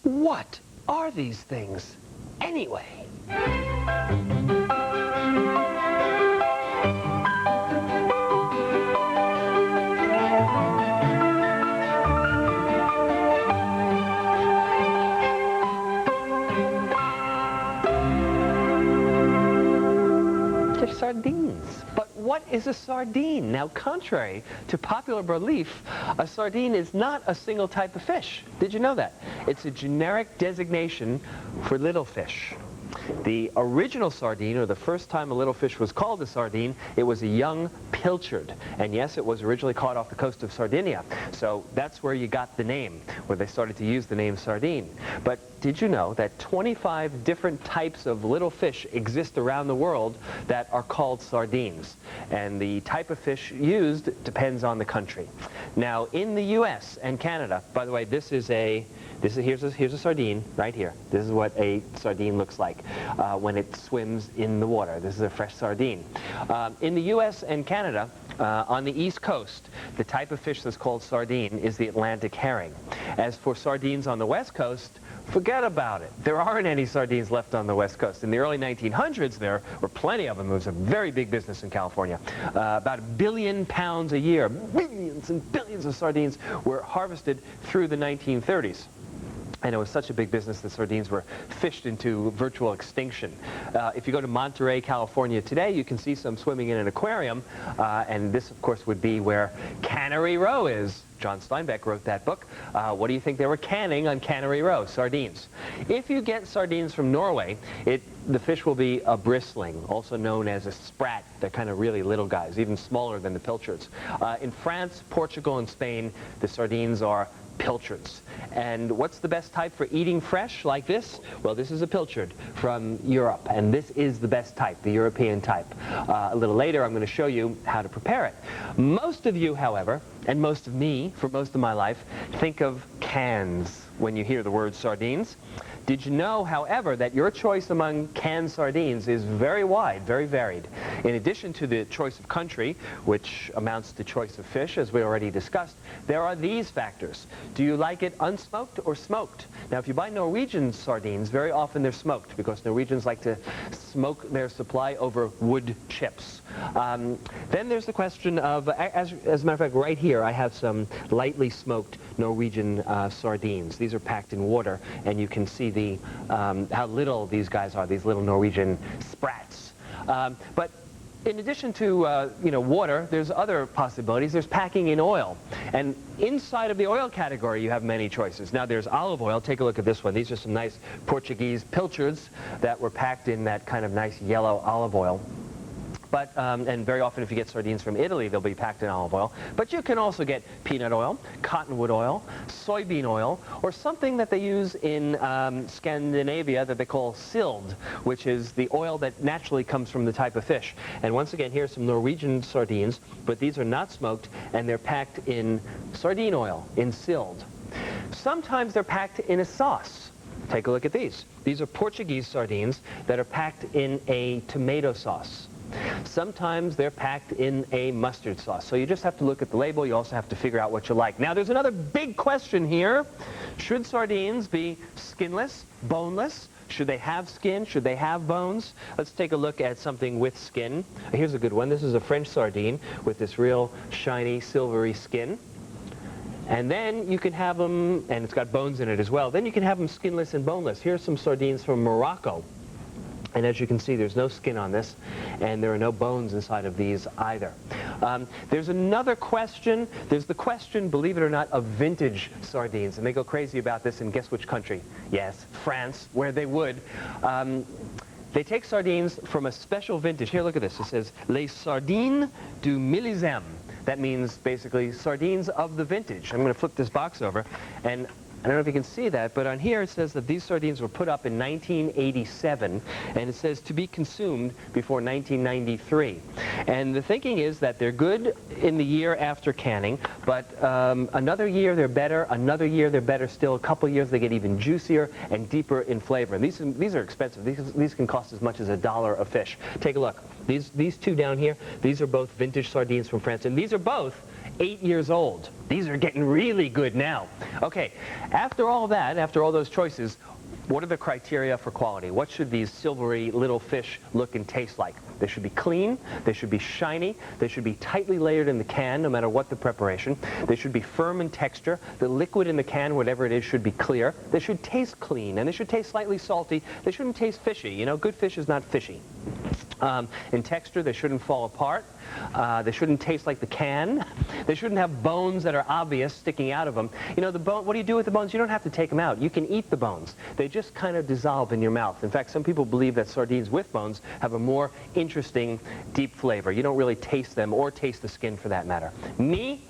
What are these things, anyway? They're sardines. But what is a sardine? Now, contrary to popular belief, a sardine is not a single type of fish. Did you know that? It's a generic designation for little fish. The original sardine, or the first time a little fish was called a sardine, it was a young pilchard. And yes, it was originally caught off the coast of Sardinia. So that's where you got the name, where they started to use the name sardine. But did you know that 25 different types of little fish exist around the world that are called sardines? And the type of fish used depends on the country. Now, in the U.S. and Canada, by the way, here's a sardine right here. This is what a sardine looks like when it swims in the water. This is a fresh sardine. In the U.S. and Canada, on the East Coast, the type of fish that's called sardine is the Atlantic herring. As for sardines on the West Coast, forget about it. There aren't any sardines left on the West Coast. In the early 1900s, there were plenty of them. It was a very big business in California. About 1 billion pounds a year, billions and billions of sardines were harvested through the 1930s. And it was such a big business that sardines were fished into virtual extinction. If you go to Monterey, California today, you can see some swimming in an aquarium. And this, of course, would be where Cannery Row is. John Steinbeck wrote that book. What do you think they were canning on Cannery Row? Sardines. If you get sardines from Norway, the fish will be a bristling, also known as a sprat. They're kind of really little guys, even smaller than the pilchards. In France, Portugal, and Spain, the sardines are pilchards. And what's the best type for eating fresh like this? Well, this is a pilchard from Europe, and this is the best type, the European type. A little later, I'm going to show you how to prepare it. Most of you, however, and most of me, for most of my life, think of cans when you hear the word sardines. Did you know, however, that your choice among canned sardines is very wide, very varied? In addition to the choice of country, which amounts to choice of fish, as we already discussed, there are these factors. Do you like it unsmoked or smoked? Now, if you buy Norwegian sardines, very often they're smoked, because Norwegians like to smoke their supply over wood chips. Then there's the question of, as a matter of fact, right here, I have some lightly smoked Norwegian sardines. These are packed in water, and you can see how little these guys are, these little Norwegian sprats. But in addition to water, there's other possibilities. There's packing in oil. And inside of the oil category, you have many choices. Now, there's olive oil. Take a look at this one. These are some nice Portuguese pilchards that were packed in that kind of nice yellow olive oil. But, and very often if you get sardines from Italy, they'll be packed in olive oil. But you can also get peanut oil, cottonwood oil, soybean oil, or something that they use in Scandinavia that they call sild, which is the oil that naturally comes from the type of fish. And once again, here's some Norwegian sardines, but these are not smoked, and they're packed in sardine oil, in sild. Sometimes they're packed in a sauce. Take a look at these. These are Portuguese sardines that are packed in a tomato sauce. Sometimes they're packed in a mustard sauce. So you just have to look at the label. You also have to figure out what you like. Now, there's another big question here. Should sardines be skinless, boneless? Should they have skin? Should they have bones? Let's take a look at something with skin. Here's a good one. This is a French sardine with this real shiny, silvery skin. And then you can have them, and it's got bones in it as well, then you can have them skinless and boneless. Here's some sardines from Morocco. And as you can see, there's no skin on this, and there are no bones inside of these either. There's another question. There's the question, believe it or not, of vintage sardines. And they go crazy about this, and guess which country? Yes, France, where they would. They take sardines from a special vintage. Here, look at this. It says, Les Sardines du Millésime. That means, basically, sardines of the vintage. I'm going to flip this box over, and I don't know if you can see that, but on here it says that these sardines were put up in 1987, and it says to be consumed before 1993. And the thinking is that they're good in the year after canning, but another year they're better, another year they're better still, a couple years they get even juicier and deeper in flavor. And these are expensive. These can cost as much as $1 a fish. Take a look. These two down here, these are both vintage sardines from France, and these are both 8 years old. These are getting really good now. Okay, after all that, after all those choices, what are the criteria for quality? What should these silvery little fish look and taste like? They should be clean, they should be shiny, they should be tightly layered in the can no matter what the preparation. They should be firm in texture. The liquid in the can, whatever it is, should be clear. They should taste clean, and they should taste slightly salty. They shouldn't taste fishy. You know, good fish is not fishy. In texture, they shouldn't fall apart. They shouldn't taste like the can. They shouldn't have bones that are obvious sticking out of them. You know, the bone, what do you do with the bones? You don't have to take them out. You can eat the bones. They just kind of dissolve in your mouth. In fact, some people believe that sardines with bones have a more interesting, deep flavor. You don't really taste them or taste the skin for that matter. Me?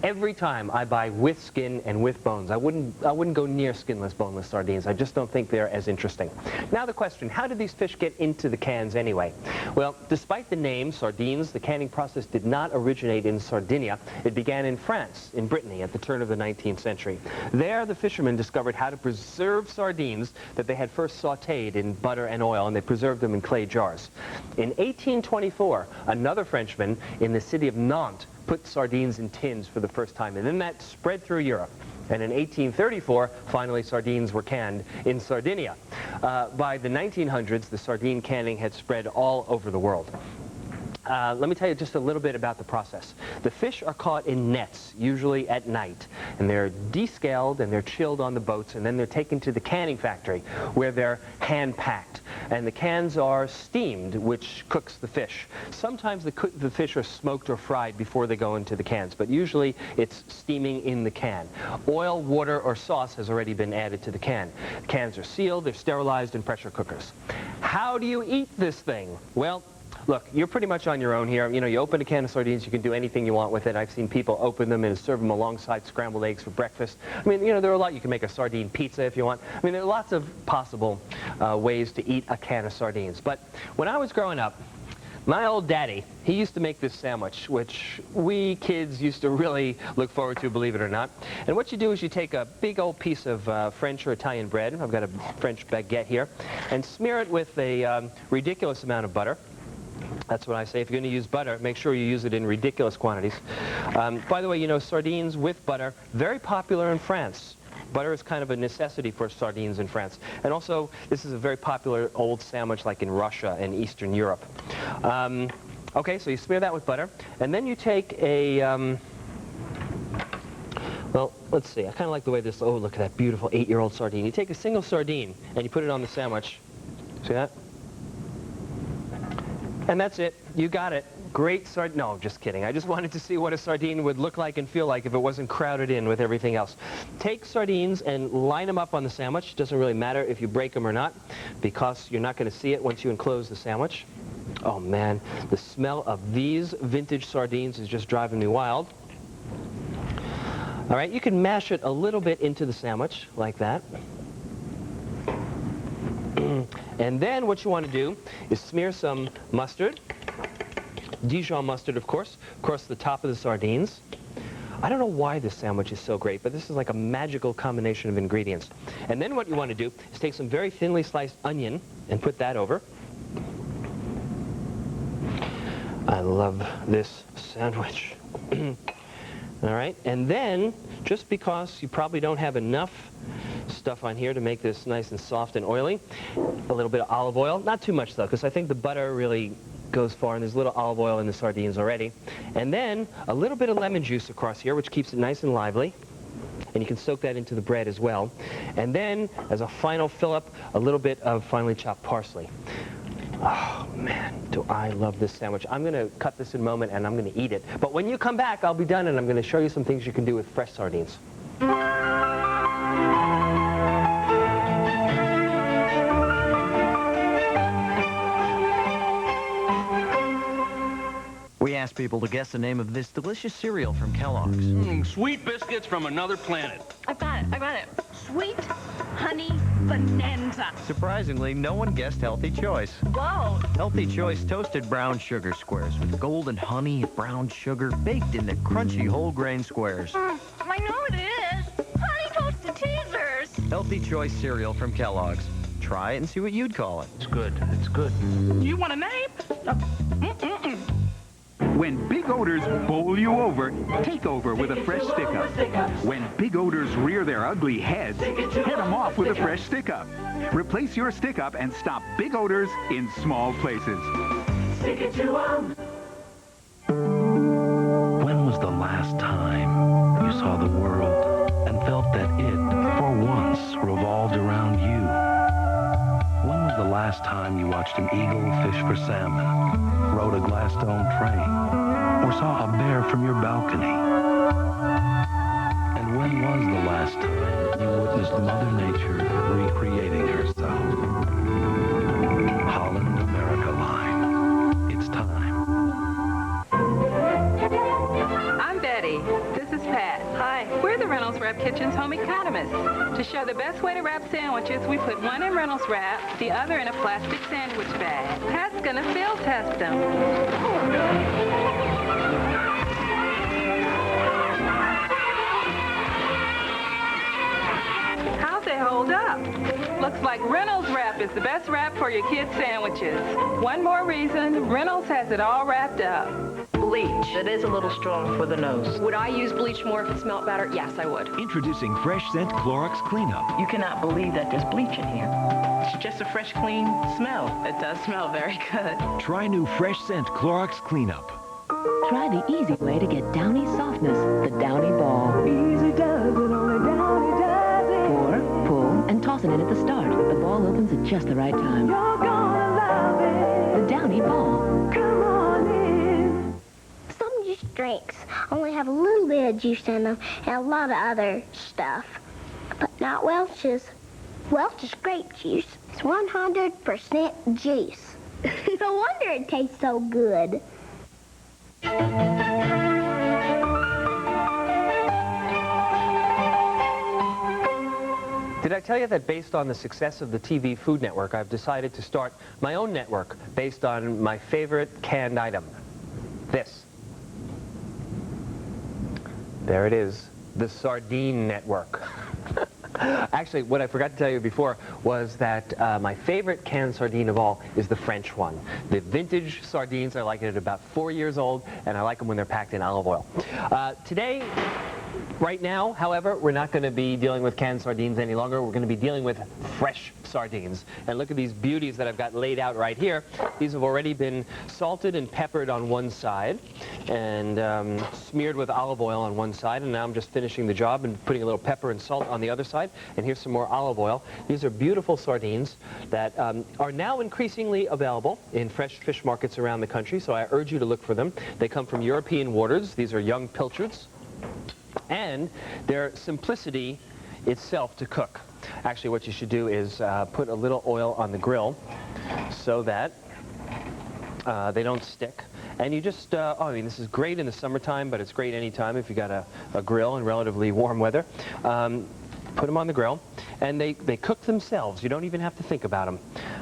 Every time I buy with skin and with bones. I wouldn't go near skinless, boneless sardines. I just don't think they're as interesting. Now the question, how did these fish get into the cans anyway? Well, despite the name, sardines, the canning process did not originate in Sardinia. It began in France, in Brittany, at the turn of the 19th century. There, the fishermen discovered how to preserve sardines that they had first sautéed in butter and oil, and they preserved them in clay jars. In 1824, another Frenchman in the city of Nantes put sardines in tins for the first time, and then that spread through Europe. And in 1834, finally, sardines were canned in Sardinia. By the 1900s, the sardine canning had spread all over the world. Let me tell you just a little bit about the process. The fish are caught in nets, usually at night, and they're descaled and they're chilled on the boats, and then they're taken to the canning factory where they're hand-packed. And the cans are steamed, which cooks the fish. Sometimes the fish are smoked or fried before they go into the cans, but usually it's steaming in the can. Oil, water, or sauce has already been added to the can. The cans are sealed, they're sterilized in pressure cookers. How do you eat this thing? Well, look, you're pretty much on your own here. You know, you open a can of sardines, you can do anything you want with it. I've seen people open them and serve them alongside scrambled eggs for breakfast. I mean, you know, there are a lot. You can make a sardine pizza if you want. I mean, there are lots of possible ways to eat a can of sardines. But when I was growing up, my old daddy, he used to make this sandwich, which we kids used to really look forward to, believe it or not. And what you do is you take a big old piece of French or Italian bread, I've got a French baguette here, and smear it with a ridiculous amount of butter. That's what I say. If you're going to use butter, make sure you use it in ridiculous quantities. By the way, you know, sardines with butter, very popular in France. Butter is kind of a necessity for sardines in France. And also, this is a very popular old sandwich like in Russia and Eastern Europe. Okay, so you smear that with butter. And then you take a, well, let's see. I kind of like the way this, oh, look at that beautiful 8-year-old sardine. You take a single sardine and you put it on the sandwich. See that? And that's it. You got it. Great sardine. No, just kidding. I just wanted to see what a sardine would look like and feel like if it wasn't crowded in with everything else. Take sardines and line them up on the sandwich. It doesn't really matter if you break them or not, because you're not going to see it once you enclose the sandwich. Oh, man. The smell of these vintage sardines is just driving me wild. All right, you can mash it a little bit into the sandwich like that. And then what you want to do is smear some mustard, Dijon mustard, of course, across the top of the sardines. I don't know why this sandwich is so great, but this is like a magical combination of ingredients. And then what you want to do is take some very thinly sliced onion and put that over. I love this sandwich. All right, and then, just because you probably don't have enough stuff on here to make this nice and soft and oily, a little bit of olive oil. Not too much, though, because I think the butter really goes far, and there's a little olive oil in the sardines already. And then a little bit of lemon juice across here, which keeps it nice and lively. And you can soak that into the bread as well. And then, as a final fill-up, a little bit of finely chopped parsley. Oh, man, do I love this sandwich. I'm going to cut this in a moment, and I'm going to eat it. But when you come back, I'll be done, and I'm going to show you some things you can do with fresh sardines. We asked people to guess the name of this delicious cereal from Kellogg's. Sweet biscuits from another planet. I've got it. Sweet honey bonanza. Surprisingly, no one guessed Healthy Choice. Whoa. Healthy Choice toasted brown sugar squares with golden honey and brown sugar baked in the crunchy whole grain squares. I know it is. Honey toasted teasers. Healthy Choice cereal from Kellogg's. Try it and see what you'd call it. It's good. It's good. You want a name? When big odors bowl you over, take over with a fresh stick-up. When big odors rear their ugly heads, head them off with a fresh stick-up. Replace your stick-up and stop big odors in small places. Stick it to 'em. When was the last time you saw the world and felt that it, for once, revolved around you? When was the last time you watched an eagle fish for salmon, rode a Gladstone train, or saw a bear from your balcony? And when was the last time you witnessed Mother Nature recreating herself? Holland America Line. It's time. I'm Betty. This is Pat. Hi. We're the Reynolds Wrap Kitchen's home economists. To show the best way to wrap sandwiches, we put one in Reynolds Wrap, the other in a plastic sandwich bag. Pat's gonna field test them. How'd they hold up? Looks like Reynolds Wrap is the best wrap for your kids' sandwiches. One more reason, Reynolds has it all wrapped up. Bleach. It is a little strong for the nose. Would I use bleach more if it smelled better? Yes, I would. Introducing Fresh Scent Clorox Cleanup. You cannot believe that there's bleach in here. It's just a fresh, clean smell. It does smell very good. Try new Fresh Scent Clorox Cleanup. Try the easy way to get Downy softness, the Downy ball. Easy does it, only Downy does it. Pour, pull, and toss it in at the start. The ball opens at just the right time. You're gonna love it. The Downy ball. Come on in. Some juice drinks only have a little bit of juice in them and a lot of other stuff. But not Welch's. Welch's grape juice is 100% juice. No wonder it tastes so good. Did I tell you that based on the success of the TV Food Network, I've decided to start my own network based on my favorite canned item? This. There it is, the Sardine Network. Actually, what I forgot to tell you before was that my favorite canned sardine of all is the French one. The vintage sardines, I like it at about 4 years old, and I like them when they're packed in olive oil. Today, right now, however, we're not going to be dealing with canned sardines any longer. We're going to be dealing with fresh sardines. And look at these beauties that I've got laid out right here. These have already been salted and peppered on one side and smeared with olive oil on one side. And now I'm just finishing the job and putting a little pepper and salt on the other side. And here's some more olive oil. These are beautiful sardines that are now increasingly available in fresh fish markets around the country. So I urge you to look for them. They come from European waters. These are young pilchards. And their simplicity itself to cook. Actually, what you should do is put a little oil on the grill so that they don't stick. And you just, I mean, this is great in the summertime, but it's great anytime if you got a grill in relatively warm weather. Put them on the grill, and they cook themselves. You don't even have to think about them.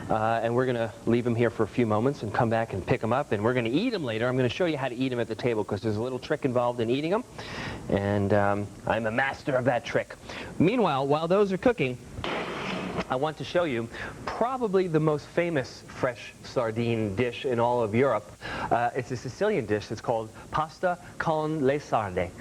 And we're going to leave them here for a few moments and come back and pick them up, and we're going to eat them later. I'm going to show you how to eat them at the table because there's a little trick involved in eating them, and I'm a master of that trick. Meanwhile, while those are cooking, I want to show you probably the most famous fresh sardine dish in all of Europe. It's a Sicilian dish. It's called pasta con le sarde,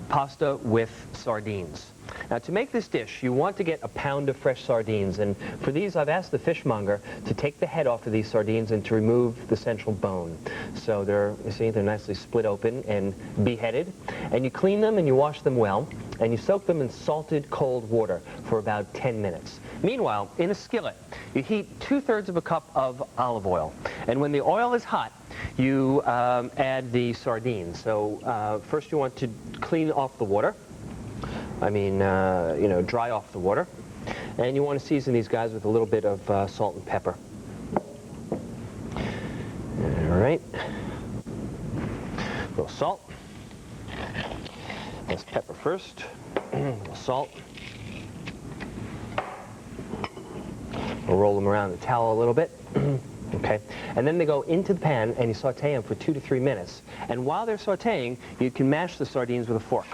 pasta with sardines. Now, to make this dish, you want to get a pound of fresh sardines, and for these, I've asked the fishmonger to take the head off of these sardines and to remove the central bone. So you see, they're nicely split open and beheaded, and you clean them and you wash them well, and you soak them in salted cold water for about 10 minutes. Meanwhile, in a skillet, you heat 2/3 of a cup of olive oil, and when the oil is hot, you add the sardines. So first you want to clean off the water. I mean, dry off the water. And you want to season these guys with a little bit of salt and pepper. All right. A little salt. Let's pepper first. A little salt. We'll roll them around the towel a little bit. Okay. And then they go into the pan and you saute them for 2 to 3 minutes. And while they're sauteing, you can mash the sardines with a fork.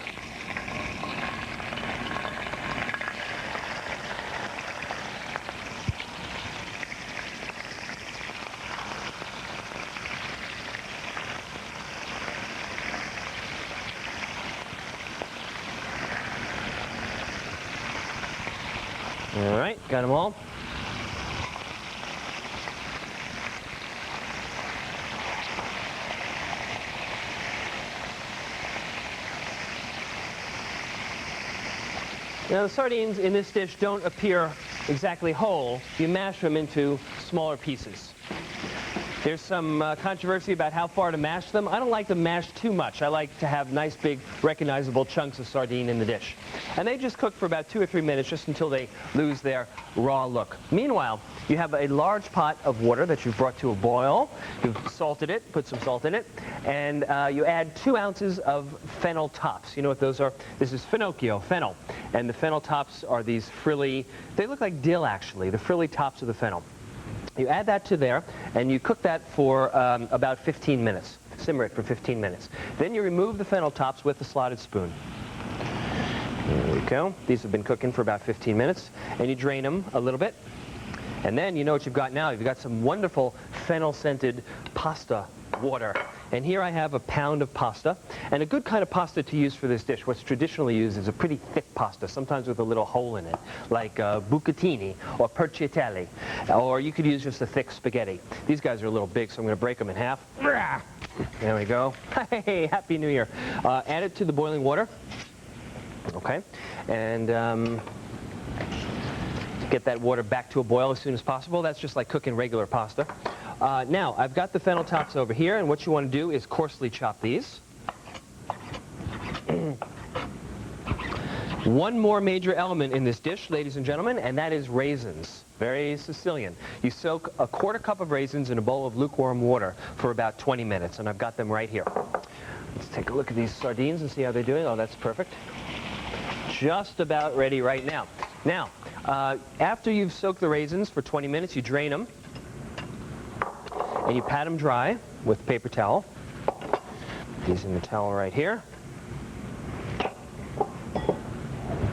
All right, got them all. Now, the sardines in this dish don't appear exactly whole. You mash them into smaller pieces. There's some controversy about how far to mash them. I don't like them mashed too much. I like to have nice, big, recognizable chunks of sardine in the dish. And they just cook for about 2 or 3 minutes, just until they lose their raw look. Meanwhile, you have a large pot of water that you've brought to a boil. You've salted it, put some salt in it, and you add 2 ounces of fennel tops. You know what those are? This is finocchio, fennel. And the fennel tops are these frilly, they look like dill, actually, the frilly tops of the fennel. You add that to there, and you cook that for about 15 minutes. Simmer it for 15 minutes. Then you remove the fennel tops with the slotted spoon. There we go. These have been cooking for about 15 minutes, and you drain them a little bit. And then you know what you've got now. You've got some wonderful fennel-scented pasta water. And here I have a pound of pasta. And a good kind of pasta to use for this dish, what's traditionally used, is a pretty thick pasta, sometimes with a little hole in it, like bucatini or perciatelli. Or you could use just a thick spaghetti. These guys are a little big, so I'm going to break them in half. There we go. Hey, Happy New Year. Add it to the boiling water. Okay. And get that water back to a boil as soon as possible. That's just like cooking regular pasta. Now, I've got the fennel tops over here, and what you want to do is coarsely chop these. One more major element in this dish, ladies and gentlemen, and that is raisins. Very Sicilian. You soak a 1/4 cup of raisins in a bowl of lukewarm water for about 20 minutes, and I've got them right here. Let's take a look at these sardines and see how they're doing. Oh, that's perfect. Just about ready right now. Now, after you've soaked the raisins for 20 minutes, you drain them, and you pat them dry with a paper towel. Using the towel right here.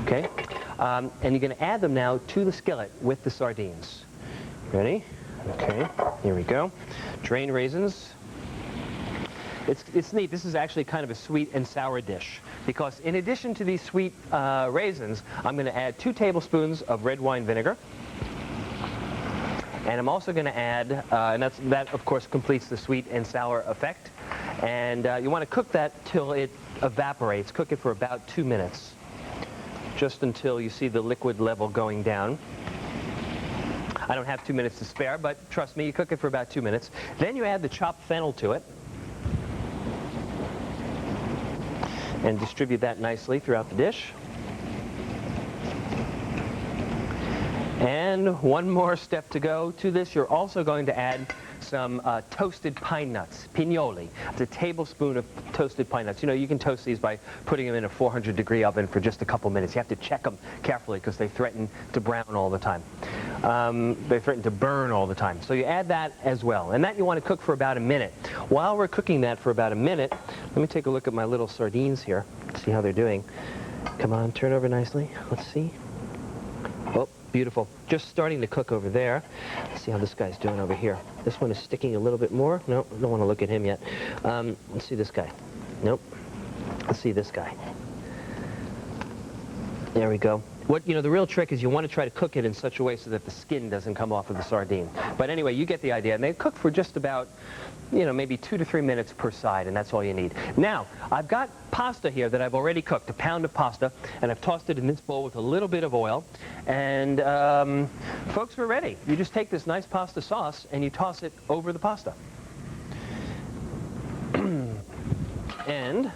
Okay. And you're going to add them now to the skillet with the sardines. Ready? Okay. Here we go. Drain raisins. It's neat. This is actually kind of a sweet and sour dish, because in addition to these sweet raisins, I'm going to add 2 tablespoons of red wine vinegar. And I'm also going to add, and that of course completes the sweet and sour effect. And you want to cook that till it evaporates. Cook it for about 2 minutes, just until you see the liquid level going down. I don't have 2 minutes to spare, but trust me, you cook it for about 2 minutes. Then you add the chopped fennel to it, and distribute that nicely throughout the dish. And one more step to go to this. You're also going to add some toasted pine nuts, pignoli. It's a tablespoon of toasted pine nuts. You know, you can toast these by putting them in a 400-degree oven for just a couple minutes. You have to check them carefully because they threaten to brown all the time. They threaten to burn all the time. So you add that as well. And that you want to cook for about a minute. While we're cooking that for about a minute, let me take a look at my little sardines here, see how they're doing. Come on, turn over nicely. Let's see. Oh, beautiful. Just starting to cook over there. Let's see how this guy's doing over here. This one is sticking a little bit more. No, don't want to look at him yet. Let's see this guy. Nope. Let's see this guy. There we go. The real trick is you want to try to cook it in such a way so that the skin doesn't come off of the sardine. But anyway, you get the idea. And they cook for just about, maybe 2 to 3 minutes per side, and that's all you need. Now, I've got pasta here that I've already cooked, a pound of pasta, and I've tossed it in this bowl with a little bit of oil. And folks, we're ready. You just take this nice pasta sauce and you toss it over the pasta. And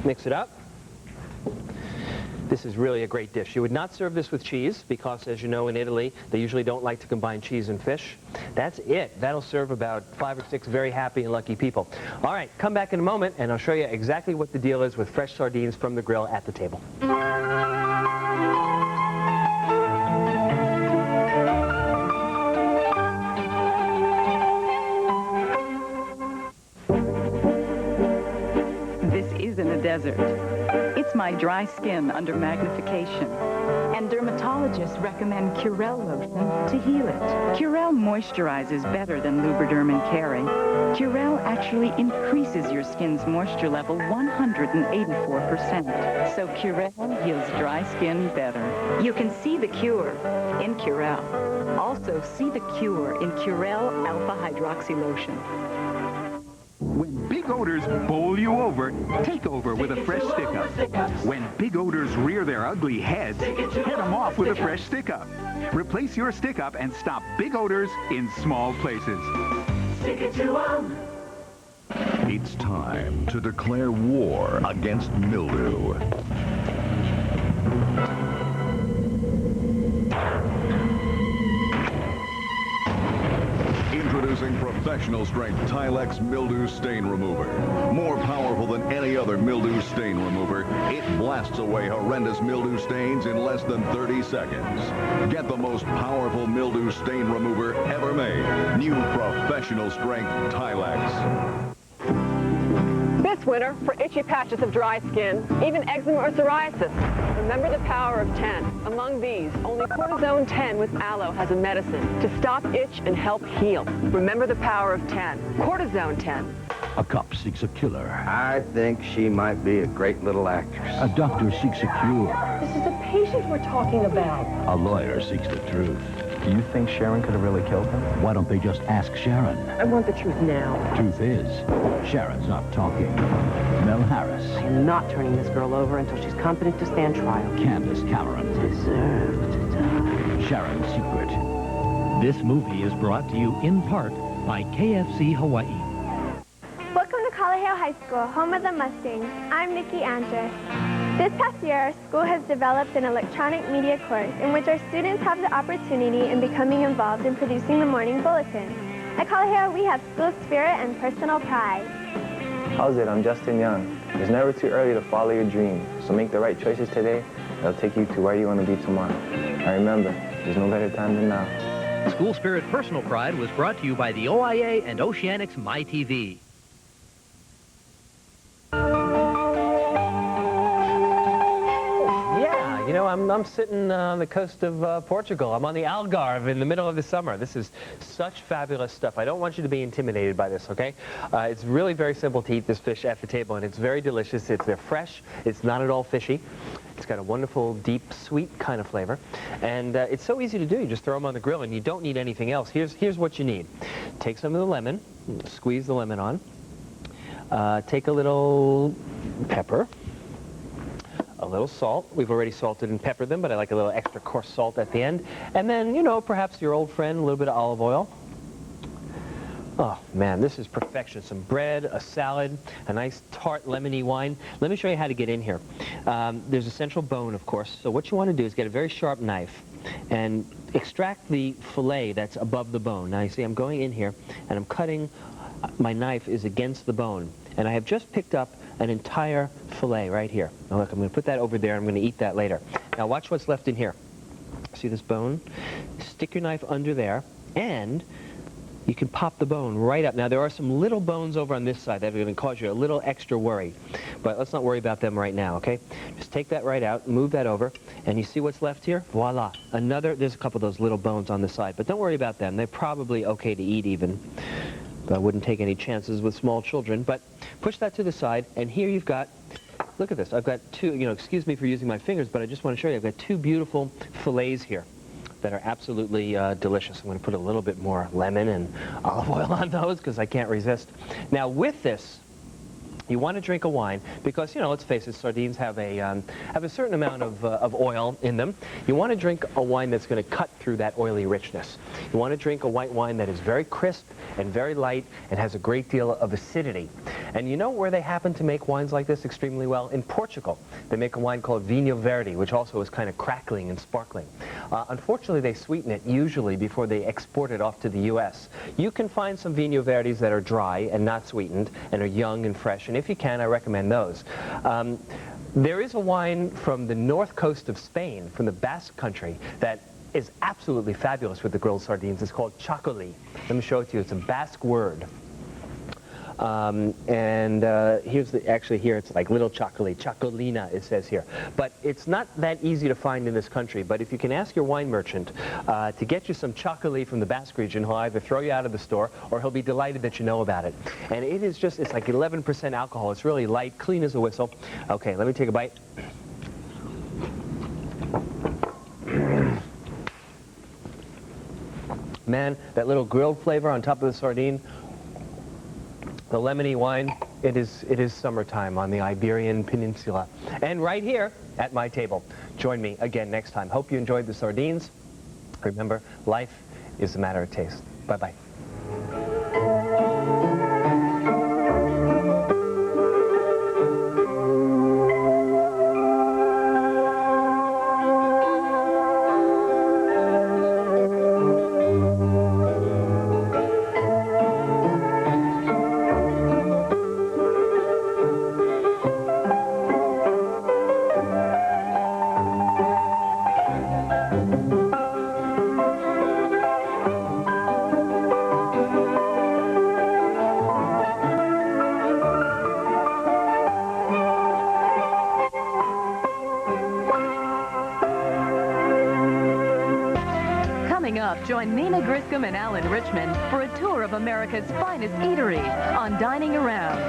mix it up. This is really a great dish. You would not serve this with cheese because, as you know, in Italy, they usually don't like to combine cheese and fish. That's it. That'll serve about 5 or 6 very happy and lucky people. All right, come back in a moment, and I'll show you exactly what the deal is with fresh sardines from the grill at the table. This isn't a desert. It's my dry skin under magnification. And dermatologists recommend Curel lotion to heal it. Curel moisturizes better than Lubriderm and Carry. Curel actually increases your skin's moisture level 184%. So Curel heals dry skin better. You can see the cure in Curel. Also see the cure in Curel Alpha Hydroxy Lotion. When big odors bowl you over, take over with a fresh stick-up. When big odors rear their ugly heads, head them off with a fresh stick-up. Replace your stick-up and stop big odors in small places. Stick it to 'em. It's time to declare war against mildew. Introducing professional strength Tilex Mildew Stain Remover. More powerful than any other mildew stain remover, it blasts away horrendous mildew stains in less than 30 seconds. Get the most powerful mildew stain remover ever made. New professional strength Tilex. This winter, for itchy patches of dry skin, even eczema or psoriasis, remember the power of 10. Among these, only Cortisone 10 with aloe has a medicine to stop itch and help heal. Remember the power of 10. Cortisone 10. A cop seeks a killer. I think she might be a great little actress. A doctor seeks a cure. This is the patient we're talking about. A lawyer seeks the truth. Do you think Sharon could have really killed him? Why don't they just ask Sharon? I want the truth now. Truth is, Sharon's not talking. Mel Harris. I am not turning this girl over until she's competent to stand trial. Candace Cameron. Deserve to die. Sharon's secret. This movie is brought to you in part by KFC Hawaii. Welcome to Kalaheo High School, home of the Mustangs. I'm Nikki Andrus. This past year, our school has developed an electronic media course in which our students have the opportunity in becoming involved in producing the morning bulletin. At Kalaheo, we have school spirit and personal pride. How's it? I'm Justin Young. It's never too early to follow your dreams, so make the right choices today. They'll take you to where you want to be tomorrow. And remember, there's no better time than now. School Spirit Personal Pride was brought to you by the OIA and Oceanics MyTV. You know, I'm sitting on the coast of Portugal. I'm on the Algarve in the middle of the summer. This is such fabulous stuff. I don't want you to be intimidated by this, okay? It's really very simple to eat this fish at the table, and it's very delicious. They're fresh. It's not at all fishy. It's got a wonderful, deep, sweet kind of flavor. And it's so easy to do. You just throw them on the grill, and you don't need anything else. Here's what you need. Take some of the lemon. Squeeze the lemon on. Take a little pepper. A little salt. We've already salted and peppered them, but I like a little extra coarse salt at the end. And then, you know, perhaps your old friend, a little bit of olive oil. Oh, man, this is perfection. Some bread, a salad, a nice tart lemony wine. Let me show you how to get in here. There's a central bone, of course. So what you want to do is get a very sharp knife and extract the fillet that's above the bone. Now, you see, I'm going in here, and I'm cutting. My knife is against the bone. And I have just picked up an entire fillet right here. Now look, I'm going to put that over there. I'm going to eat that later. Now watch what's left in here. See this bone? Stick your knife under there, and you can pop the bone right up. Now there are some little bones over on this side that are going to cause you a little extra worry. But let's not worry about them right now, okay? Just take that right out, move that over, and you see what's left here? Voila. There's a couple of those little bones on the side, but don't worry about them. They're probably okay to eat even. I wouldn't take any chances with small children, but push that to the side, and here you've got, look at this, I've got two, excuse me for using my fingers, but I just want to show you, I've got two beautiful fillets here that are absolutely delicious. I'm going to put a little bit more lemon and olive oil on those because I can't resist. Now with this, you want to drink a wine because, let's face it, sardines have a certain amount of oil in them. You want to drink a wine that's going to cut through that oily richness. You want to drink a white wine that is very crisp and very light and has a great deal of acidity. And you know where they happen to make wines like this extremely well? In Portugal. They make a wine called Vinho Verde, which also is kind of crackling and sparkling. Unfortunately, they sweeten it usually before they export it off to the U.S. You can find some Vinho Verdes that are dry and not sweetened and are young and fresh, and if you can, I recommend those. There is a wine from the north coast of Spain, from the Basque country, that is absolutely fabulous with the grilled sardines. It's called chacoli. Let me show it to you. It's a Basque word. Here's actually here it's like little chocolate, chocolina it says here. But it's not that easy to find in this country. But if you can ask your wine merchant to get you some chocolate from the Basque region, he'll either throw you out of the store or he'll be delighted that you know about it. And it is just, it's like 11% alcohol. It's really light, clean as a whistle. Okay, let me take a bite. Man, that little grilled flavor on top of the sardine, the lemony wine, it is summertime on the Iberian Peninsula. And right here at my table. Join me again next time. Hope you enjoyed the sardines. Remember, life is a matter of taste. Bye-bye. Coming up, join Nina Griscom and Alan Richmond for a tour of America's finest eateries on Dining Around.